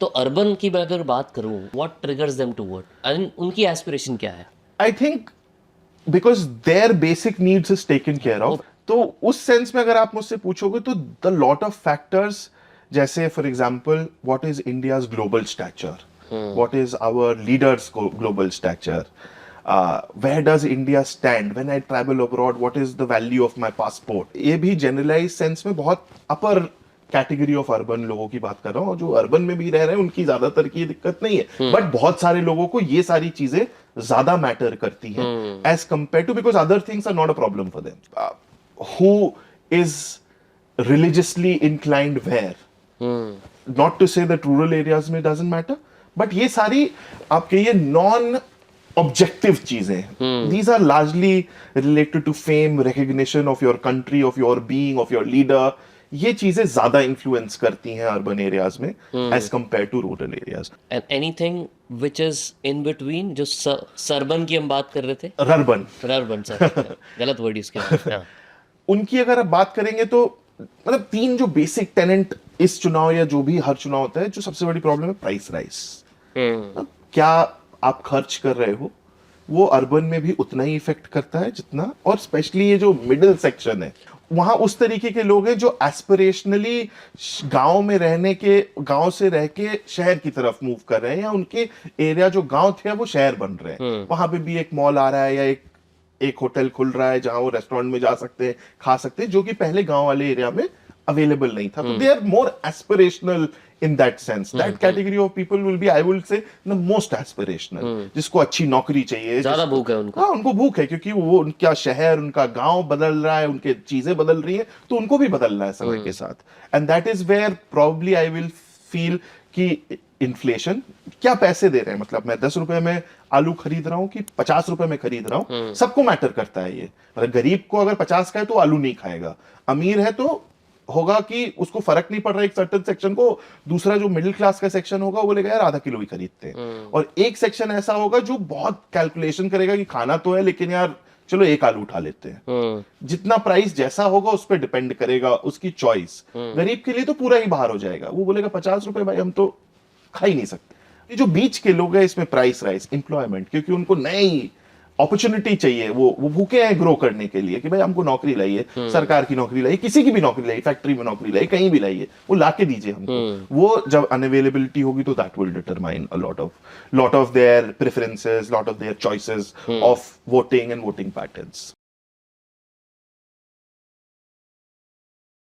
तो अर्बन की मैं अगर बात करूं, what triggers them to work, उनकी एस्पिरेशन क्या है? I think because their basic needs is taken care of. तो उस सेंस में अगर आप मुझसे पूछोगे तो द लॉट ऑफ फैक्टर्स, जैसे for example what is India's global stature, what is our leaders global stature, where does India stand when I travel abroad, what is the value of my passport, ये भी generalise sense में बहुत अपर category of urban लोगों की बात कर रहा हूँ। जो अर्बन में भी रह रहे हैं उनकी ज्यादातर की दिक्कत नहीं है, बट बहुत सारे लोगों को ये सारी चीजें ज्यादा मैटर करती हैं as compare to, because other things are not a problem for them. Who is religiously inclined where, not to say that rural areas में डजंट मैटर, बट ये सारी आप कहिए नॉन ऑब्जेक्टिव चीजें, these are largely related to fame, recognition of your country, of your being, of your leader. ये चीजें ज्यादा influence करती हैं अर्बन एरियाज में as compare to rural areas. And anything which is in between, जो सरबन की हम बात कर रहे थे, रर्बन, रर्बन सर गलत वर्ड इसके हाँ। उनकी अगर आप बात करेंगे तो मतलब तीन जो बेसिक टेनेंट इस चुनाव या जो भी हर चुनाव होता है, जो सबसे बड़ी प्रॉब्लम है प्राइस राइज। क्या आप खर्च कर रहे हो वो अर्बन में भी उतना ही इफेक्ट करता है जितना, और स्पेशली ये जो मिडिल सेक्शन है वहां उस तरीके के लोग हैं जो एस्पिरेशनली गांव में रहने के, गांव से रह के शहर की तरफ मूव कर रहे हैं, या उनके एरिया जो गांव थे वो शहर बन रहे हैं। वहां पे भी एक मॉल आ रहा है या एक होटल खुल रहा है जहां वो रेस्टोरेंट में जा सकते हैं, खा सकते हैं, जो कि पहले गांव वाले एरिया में अवेलेबल नहीं था। तो they are more aspirational in that sense. That category of people will be, I will say, the most aspirational. जिसको अच्छी नौकरी चाहिए, ज्यादा भूख है उनको। हाँ, उनको भूख है, क्योंकि वो उनका शहर, उनका गांव बदल रहा है, उनके चीजें बदल रही हैं, तो उनको भी बदलना है समय के साथ। And that is where probably I will feel कि इन्फ्लेशन, क्या पैसे दे रहे हैं, मतलब मैं 10 रुपए में आलू खरीद रहा हूँ कि 50 रुपए में खरीद रहा हूँ, सबको मैटर करता है ये। मतलब गरीब को अगर 50 का है तो आलू नहीं खाएगा, अमीर है तो होगा कि उसको फर्क नहीं पड़ रहा एक सर्टेन सेक्शन को, दूसरा जो मिडिल क्लास का सेक्शन होगा वो बोलेगा यार आधा किलो ही खरीदते हैं, और एक सेक्शन ऐसा होगा जो बहुत कैलकुलेशन करेगा कि खाना तो है लेकिन यार चलो एक आलू उठा लेते हैं। जितना प्राइस जैसा होगा उस पर डिपेंड करेगा उसकी चॉइस। गरीब के लिए तो पूरा ही बाहर हो जाएगा, वो बोलेगा 50 रुपए भाई हम तो खा ही नहीं सकते। ये जो बीच के लोग हैं इसमें प्राइस राइज, एम्प्लॉयमेंट, क्योंकि उनको नई अपॉर्चुनिटी चाहिए, वो भूखे हैं ग्रो करने के लिए कि भाई हमको नौकरी लाइए, सरकार की नौकरी लाइए, किसी की भी नौकरी लाइए, फैक्ट्री में नौकरी लाइए, कहीं भी लाइए, वो लाके दीजिए हमको। वो जब अनअवेलेबिलिटी होगी तो that will determine a lot of their preferences, lot of their choices of voting and voting patterns.